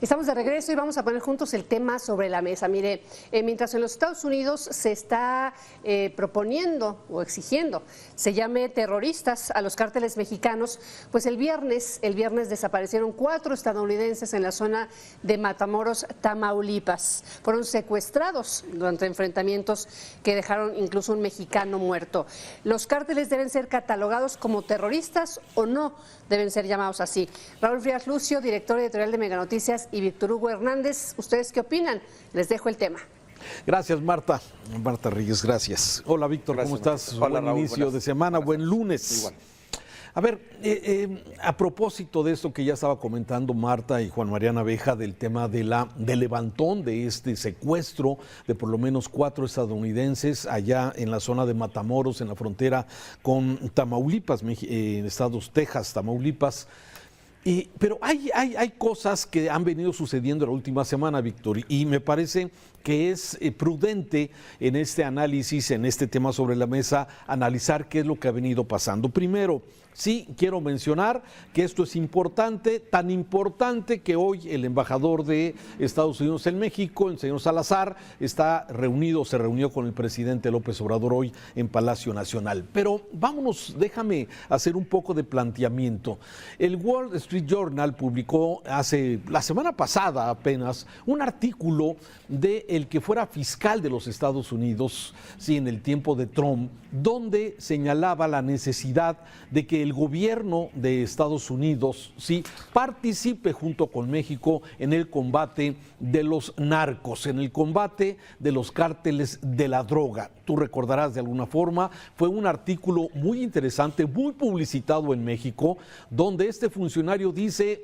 Estamos de regreso y vamos a poner juntos el tema sobre la mesa. Mire, mientras en los Estados Unidos se está proponiendo o exigiendo se llame terroristas a los cárteles mexicanos, pues el viernes desaparecieron 4 estadounidenses en la zona de Matamoros, Tamaulipas. Fueron secuestrados durante enfrentamientos que dejaron incluso un mexicano muerto. ¿Los cárteles deben ser catalogados como terroristas o no deben ser llamados así? Raúl Frías Lucio, director editorial de Mega Noticias, y Víctor Hugo Hernández, ¿ustedes qué opinan? Les dejo el tema. Gracias, Marta. Marta Reyes, gracias. Hola, Víctor, gracias, ¿cómo estás? Hola, buen Raúl, inicio de semana, buen lunes. Igual. A ver, a propósito de esto que ya estaba comentando Marta y Juan Mariana Abeja, del tema del levantón, de este secuestro de por lo menos 4 estadounidenses allá en la zona de Matamoros, en la frontera con Tamaulipas, en estados Texas, Tamaulipas. Pero hay cosas que han venido sucediendo la última semana, Víctor, y me parece que es prudente en este análisis, en este tema sobre la mesa, analizar qué es lo que ha venido pasando. Primero, sí, quiero mencionar que esto es importante, tan importante que hoy el embajador de Estados Unidos en México, el señor Salazar, se reunió con el presidente López Obrador hoy en Palacio Nacional. Pero vámonos, déjame hacer un poco de planteamiento. El Wall Street Journal publicó la semana pasada apenas un artículo de el que fuera fiscal de los Estados Unidos, sí, en el tiempo de Trump, donde señalaba la necesidad de que el gobierno de Estados Unidos sí participe junto con México en el combate de los narcos, en el combate de los cárteles de la droga. Tú recordarás de alguna forma, fue un artículo muy interesante, muy publicitado en México, donde este funcionario dice: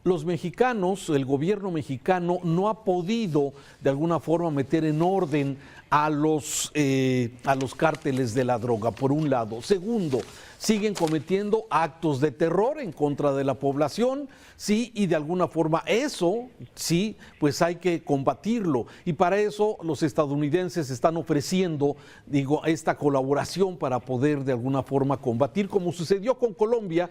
los mexicanos, el gobierno mexicano no ha podido de alguna forma meter en orden a los cárteles de la droga, por un lado. Segundo, siguen cometiendo actos de terror en contra de la población, sí, y de alguna forma eso, sí, pues hay que combatirlo. Y para eso los estadounidenses están ofreciendo, esta colaboración para poder de alguna forma combatir, como sucedió con Colombia,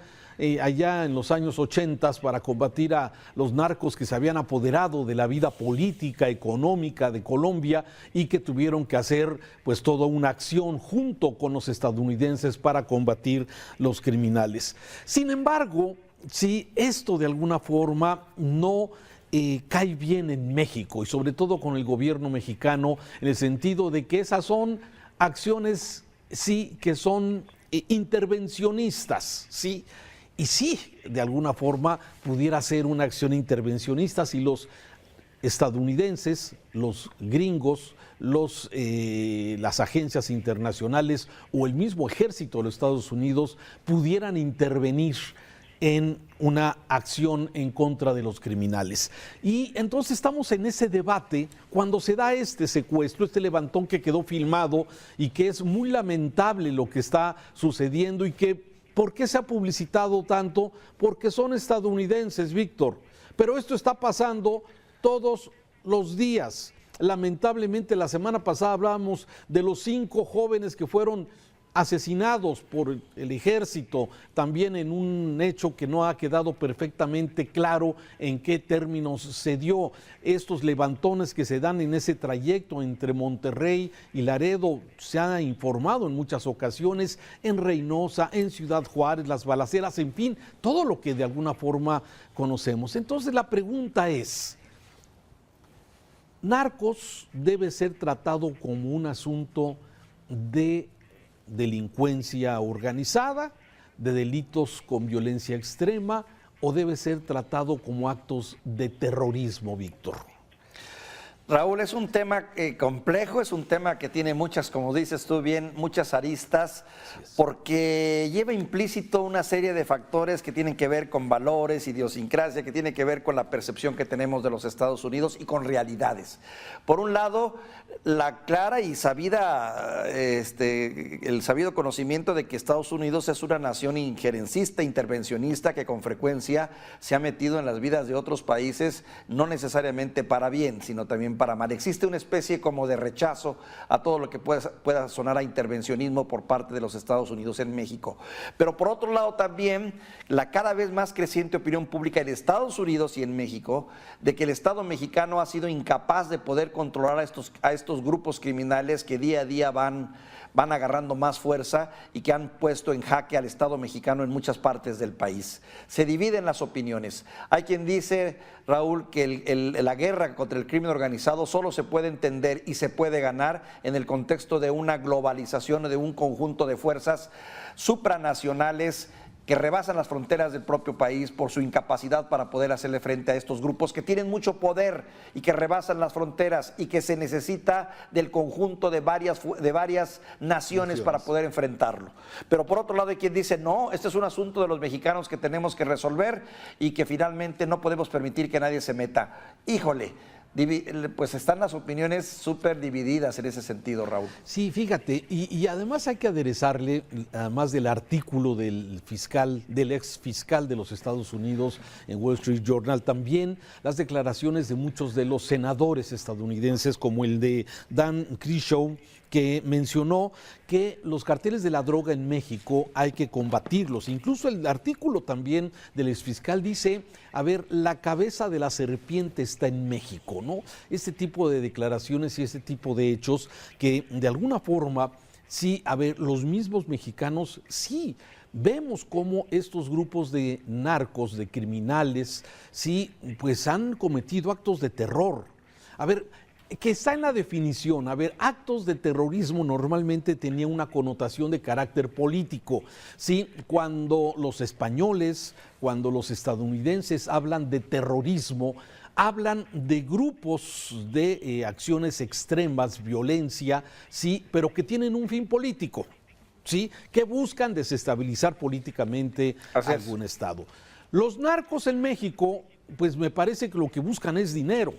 allá en los años 80, para combatir a los narcos que se habían apoderado de la vida política, económica de Colombia y que tuvieron que hacer pues toda una acción junto con los estadounidenses para combatir los criminales. Sin embargo, si esto de alguna forma no cae bien en México y sobre todo con el gobierno mexicano, en el sentido de que esas son acciones, sí, que son intervencionistas, sí. Y sí, de alguna forma pudiera ser una acción intervencionista si los estadounidenses, los gringos, las agencias internacionales o el mismo ejército de los Estados Unidos pudieran intervenir en una acción en contra de los criminales. Y entonces estamos en ese debate cuando se da este secuestro, este levantón que quedó filmado y que es muy lamentable lo que está sucediendo y que ¿por qué se ha publicitado tanto? Porque son estadounidenses, Víctor. Pero esto está pasando todos los días. Lamentablemente, la semana pasada hablábamos de los 5 jóvenes que fueron asesinados por el ejército, también en un hecho que no ha quedado perfectamente claro en qué términos se dio. Estos levantones que se dan en ese trayecto entre Monterrey y Laredo, se ha informado en muchas ocasiones, en Reynosa, en Ciudad Juárez, las balaceras, en fin, todo lo que de alguna forma conocemos. Entonces la pregunta es: ¿narcos debe ser tratado como un asunto de delincuencia organizada, de delitos con violencia extrema, o debe ser tratado como actos de terrorismo, Víctor? Raúl, es un tema complejo, es un tema que tiene muchas, como dices tú bien, muchas aristas, porque lleva implícito una serie de factores que tienen que ver con valores, idiosincrasia, que tiene que ver con la percepción que tenemos de los Estados Unidos y con realidades. Por un lado, la clara y sabida, el sabido conocimiento de que Estados Unidos es una nación injerencista, intervencionista, que con frecuencia se ha metido en las vidas de otros países, no necesariamente para bien, sino también bien para mal. Existe una especie como de rechazo a todo lo que pueda sonar a intervencionismo por parte de los Estados Unidos en México. Pero por otro lado también la cada vez más creciente opinión pública en Estados Unidos y en México de que el Estado mexicano ha sido incapaz de poder controlar a estos grupos criminales que día a día van agarrando más fuerza y que han puesto en jaque al Estado mexicano en muchas partes del país. Se dividen las opiniones. Hay quien dice, Raúl, que la guerra contra el crimen organizado solo se puede entender y se puede ganar en el contexto de una globalización o de un conjunto de fuerzas supranacionales que rebasan las fronteras del propio país por su incapacidad para poder hacerle frente a estos grupos que tienen mucho poder y que rebasan las fronteras y que se necesita del conjunto de varias naciones para poder enfrentarlo. Pero por otro lado hay quien dice, no, este es un asunto de los mexicanos que tenemos que resolver y que finalmente no podemos permitir que nadie se meta. Híjole, pues están las opiniones súper divididas en ese sentido, Raúl. Sí, fíjate, y además hay que aderezarle, además del artículo del ex fiscal de los Estados Unidos en Wall Street Journal, también las declaraciones de muchos de los senadores estadounidenses, como el de Dan Crenshaw, que mencionó que los carteles de la droga en México hay que combatirlos. Incluso el artículo también del exfiscal dice, a ver, la cabeza de la serpiente está en México, ¿no? Este tipo de declaraciones y este tipo de hechos que de alguna forma, sí, a ver, los mismos mexicanos, sí, vemos cómo estos grupos de narcos, de criminales, sí, pues han cometido actos de terror. A ver, que está en la definición. A ver, actos de terrorismo normalmente tenía una connotación de carácter político, ¿sí? Cuando los españoles, cuando los estadounidenses hablan de terrorismo, hablan de grupos de acciones extremas, violencia, sí, pero que tienen un fin político, ¿sí? Que buscan desestabilizar políticamente algún estado. Los narcos en México, pues me parece que lo que buscan es dinero.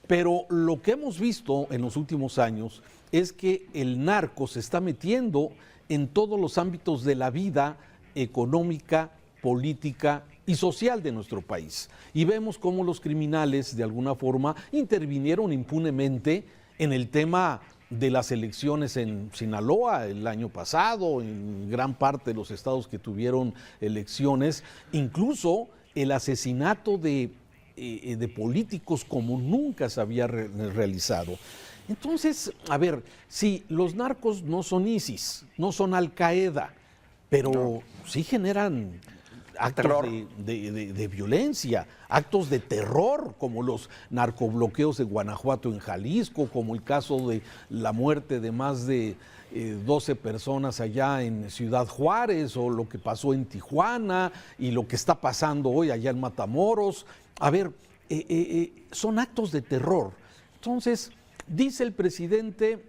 Pero lo que hemos visto en los últimos años es que el narco se está metiendo en todos los ámbitos de la vida económica, política y social de nuestro país. Y vemos cómo los criminales de alguna forma intervinieron impunemente en el tema de las elecciones en Sinaloa el año pasado, en gran parte de los estados que tuvieron elecciones, incluso el asesinato de políticos como nunca se había realizado. Entonces, a ver, sí, los narcos no son ISIS, no son Al Qaeda, pero sí generan actos de violencia, actos de terror, como los narcobloqueos de Guanajuato en Jalisco, como el caso de la muerte de más de 12 personas allá en Ciudad Juárez, o lo que pasó en Tijuana y lo que está pasando hoy allá en Matamoros. A ver, son actos de terror. Entonces, dice el presidente,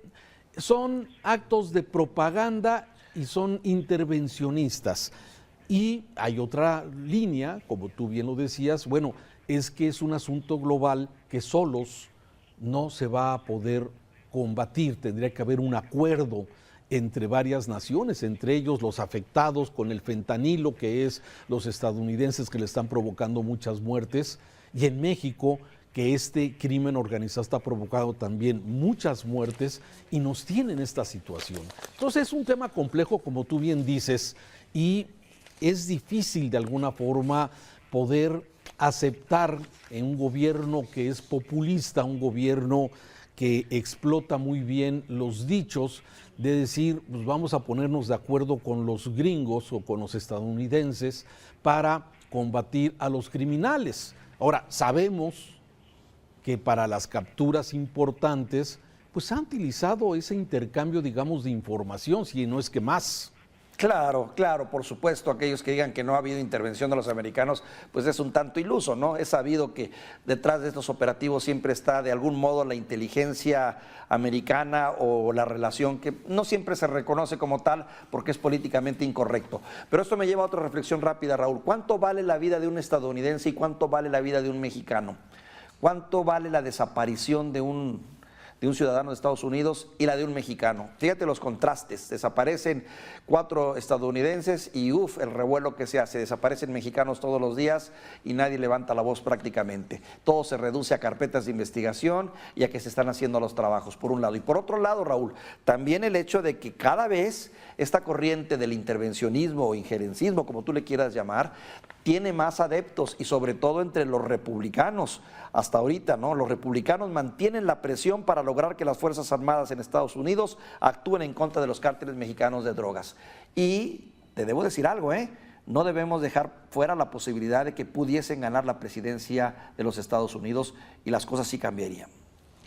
son actos de propaganda y son intervencionistas. Y hay otra línea, como tú bien lo decías, bueno, es que es un asunto global que solos no se va a poder combatir, tendría que haber un acuerdo entre varias naciones, entre ellos los afectados con el fentanilo, que es los estadounidenses que le están provocando muchas muertes, y en México, que este crimen organizado está provocando también muchas muertes y nos tiene en esta situación. Entonces es un tema complejo, como tú bien dices, y es difícil de alguna forma poder aceptar en un gobierno que es populista, un gobierno que explota muy bien los dichos de decir, pues vamos a ponernos de acuerdo con los gringos o con los estadounidenses para combatir a los criminales. Ahora, sabemos que para las capturas importantes, pues han utilizado ese intercambio, digamos, de información, si no es que más. Claro, claro, por supuesto, aquellos que digan que no ha habido intervención de los americanos, pues es un tanto iluso, ¿no? Es sabido que detrás de estos operativos siempre está de algún modo la inteligencia americana o la relación que no siempre se reconoce como tal porque es políticamente incorrecto. Pero esto me lleva a otra reflexión rápida, Raúl. ¿Cuánto vale la vida de un estadounidense y cuánto vale la vida de un mexicano? ¿Cuánto vale la desaparición de de un ciudadano de Estados Unidos y la de un mexicano. Fíjate los contrastes, desaparecen 4 estadounidenses y el revuelo que se hace, desaparecen mexicanos todos los días y nadie levanta la voz prácticamente. Todo se reduce a carpetas de investigación y a que se están haciendo los trabajos, por un lado. Y por otro lado, Raúl, también el hecho de que cada vez esta corriente del intervencionismo o injerencismo, como tú le quieras llamar, tiene más adeptos y sobre todo entre los republicanos. Hasta ahorita, ¿no? Los republicanos mantienen la presión para lograr que las Fuerzas Armadas en Estados Unidos actúen en contra de los cárteles mexicanos de drogas. Y te debo decir algo, no debemos dejar fuera la posibilidad de que pudiesen ganar la presidencia de los Estados Unidos y las cosas sí cambiarían.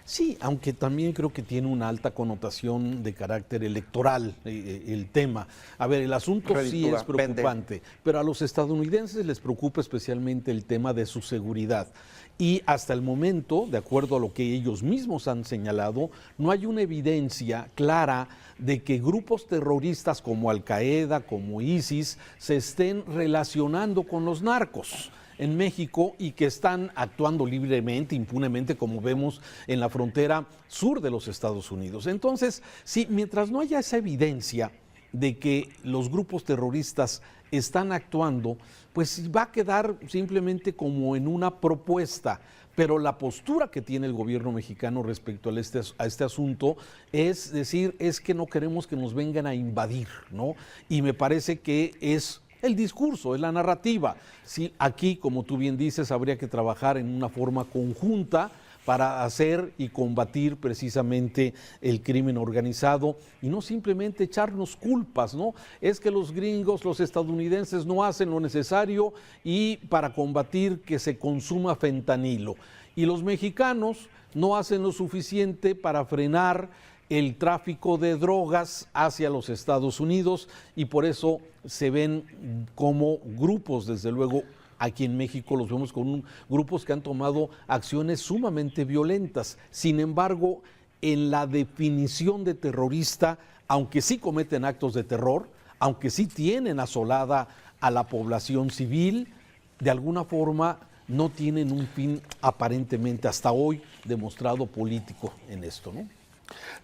Sí, aunque también creo que tiene una alta connotación de carácter electoral el tema. A ver, el asunto sí es preocupante, pero a los estadounidenses les preocupa especialmente el tema de su seguridad. Y hasta el momento, de acuerdo a lo que ellos mismos han señalado, no hay una evidencia clara de que grupos terroristas como Al-Qaeda, como ISIS, se estén relacionando con los narcos en México y que están actuando libremente, impunemente, como vemos en la frontera sur de los Estados Unidos. Entonces, sí, mientras no haya esa evidencia de que los grupos terroristas están actuando, pues va a quedar simplemente como en una propuesta. Pero la postura que tiene el gobierno mexicano respecto a este asunto es decir, es que no queremos que nos vengan a invadir, ¿no? Y me parece que es el discurso, es la narrativa. Sí, aquí, como tú bien dices, habría que trabajar en una forma conjunta para hacer y combatir precisamente el crimen organizado y no simplemente echarnos culpas, ¿no? Es que los gringos, los estadounidenses no hacen lo necesario y para combatir que se consuma fentanilo. Y los mexicanos no hacen lo suficiente para frenar el tráfico de drogas hacia los Estados Unidos y por eso se ven como grupos, desde luego aquí en México los vemos con grupos que han tomado acciones sumamente violentas. Sin embargo, en la definición de terrorista, aunque sí cometen actos de terror, aunque sí tienen asolada a la población civil, de alguna forma no tienen un fin aparentemente hasta hoy demostrado político en esto, ¿no?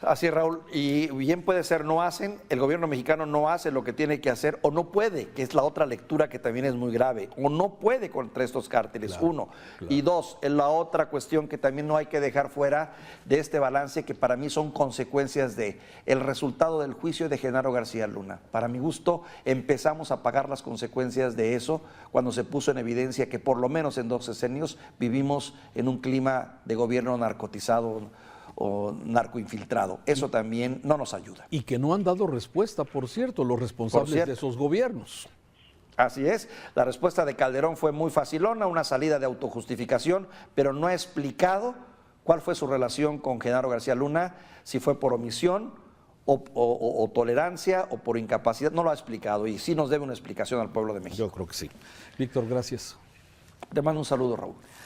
Así es, Raúl, y bien puede ser, no hacen, el gobierno mexicano no hace lo que tiene que hacer o no puede, que es la otra lectura que también es muy grave, o no puede contra estos cárteles, claro, uno. Claro. Y dos, es la otra cuestión que también no hay que dejar fuera de este balance que para mí son consecuencias de el resultado del juicio de Genaro García Luna. Para mi gusto, empezamos a pagar las consecuencias de eso cuando se puso en evidencia que por lo menos en 2 sexenios vivimos en un clima de gobierno narcotizado o narcoinfiltrado. Eso también no nos ayuda. Y que no han dado respuesta, por cierto, los responsables de esos gobiernos. Así es, la respuesta de Calderón fue muy facilona, una salida de autojustificación, pero no ha explicado cuál fue su relación con Genaro García Luna, si fue por omisión o tolerancia o por incapacidad, no lo ha explicado y sí nos debe una explicación al pueblo de México. Yo creo que sí. Víctor, gracias. Te mando un saludo, Raúl.